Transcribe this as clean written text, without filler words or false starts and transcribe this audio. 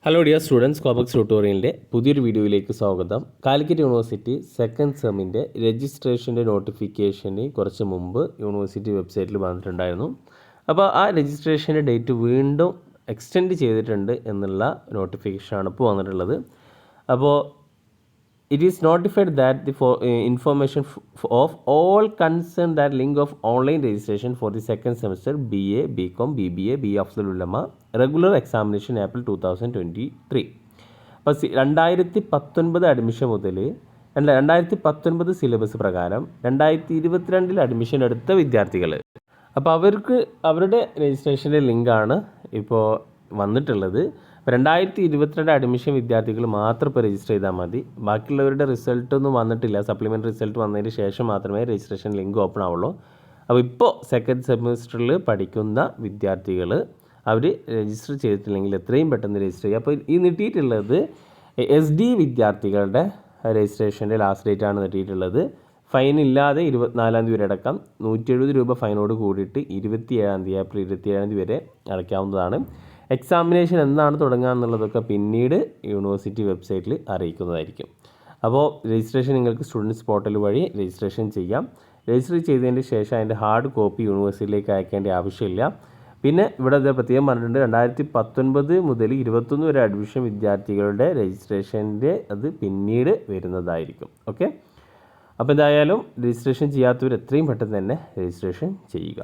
Hello dear students, കോബക്സ് ട്യൂട്ടോറിയലിൻ്റെ പുതിയൊരു വീഡിയോയിലേക്ക് സ്വാഗതം. കാലിക്കറ്റ് യൂണിവേഴ്സിറ്റി സെക്കൻഡ് സെമ്മിൻ്റെ രജിസ്ട്രേഷൻ്റെ നോട്ടിഫിക്കേഷന് കുറച്ച് മുമ്പ് യൂണിവേഴ്സിറ്റി വെബ്സൈറ്റിൽ വന്നിട്ടുണ്ടായിരുന്നു. അപ്പോൾ ആ രജിസ്ട്രേഷൻ്റെ ഡേറ്റ് വീണ്ടും എക്സ്റ്റെൻഡ് ചെയ്തിട്ടുണ്ട് എന്നുള്ള നോട്ടിഫിക്കേഷനാണ് ഇപ്പോൾ വന്നിട്ടുള്ളത്. അപ്പോൾ it is notified that the information of all concerned that link of online registration for the second semester BA, BCom, BBA, BA Afzal Ulama regular examination April 2023. അപ്പോൾ 2019 അഡ്മിഷൻ മുതൽ 2019 സിലബസ് പ്രകാരം 2022 admission എടുത്ത വിദ്യാർത്ഥികൾ, അപ്പോൾ അവർക്ക് അവരുടെ രജിസ്ട്രേഷൻ്റെ ലിങ്കാണ് ഇപ്പോൾ വന്നിട്ടുള്ളത്. 2022 അഡ്മിഷൻ വിദ്യാർത്ഥികൾ മാത്രം ഇപ്പോൾ രജിസ്റ്റർ ചെയ്താൽ മതി. ബാക്കിയുള്ളവരുടെ റിസൾട്ടൊന്നും വന്നിട്ടില്ല. സപ്ലിമെൻ്ററി റിസൾട്ട് വന്നതിന് ശേഷം മാത്രമേ രജിസ്ട്രേഷൻ ലിങ്ക് ഓപ്പൺ ആവുള്ളൂ. അപ്പോൾ ഇപ്പോൾ സെക്കൻഡ് സെമിസ്റ്ററിൽ പഠിക്കുന്ന വിദ്യാർത്ഥികൾ അവർ രജിസ്റ്റർ ചെയ്തിട്ടില്ലെങ്കിൽ എത്രയും പെട്ടെന്ന് രജിസ്റ്റർ ചെയ്യുക. അപ്പോൾ ഈ നീട്ടിയിട്ടുള്ളത് SD വിദ്യാർത്ഥികളുടെ രജിസ്ട്രേഷൻ്റെ ലാസ്റ്റ് ഡേറ്റ് ആണ് നീട്ടിയിട്ടുള്ളത്. ഫൈൻ ഇല്ലാതെ 24 വരെ അടക്കം 170 രൂപ ഫൈനോട് കൂടിയിട്ട് 27 ഏപ്രിൽ 27 വരെ അടയ്ക്കാവുന്നതാണ്. എക്സാമിനേഷൻ എന്നാണ് തുടങ്ങുക എന്നുള്ളതൊക്കെ പിന്നീട് യൂണിവേഴ്സിറ്റി വെബ്സൈറ്റിൽ അറിയിക്കുന്നതായിരിക്കും. അപ്പോൾ രജിസ്ട്രേഷൻ നിങ്ങൾക്ക് സ്റ്റുഡൻസ് പോർട്ടൽ വഴി രജിസ്ട്രേഷൻ ചെയ്യാം. രജിസ്റ്റർ ചെയ്തതിന് ശേഷം അതിൻ്റെ ഹാർഡ് കോപ്പി യൂണിവേഴ്സിറ്റിയിലേക്ക് അയക്കേണ്ട ആവശ്യമില്ല. പിന്നെ ഇവിടെ പ്രത്യേകം പറഞ്ഞിട്ടുണ്ട്, 2019 മുതൽ 2021 വരെ അഡ്മിഷൻ വിദ്യാർത്ഥികളുടെ രജിസ്ട്രേഷൻ്റെ അത് പിന്നീട് വരുന്നതായിരിക്കും. ഓക്കെ, അപ്പോൾ എന്തായാലും രജിസ്ട്രേഷൻ ചെയ്യാത്തവർ എത്രയും പെട്ടെന്ന് തന്നെ രജിസ്ട്രേഷൻ ചെയ്യുക.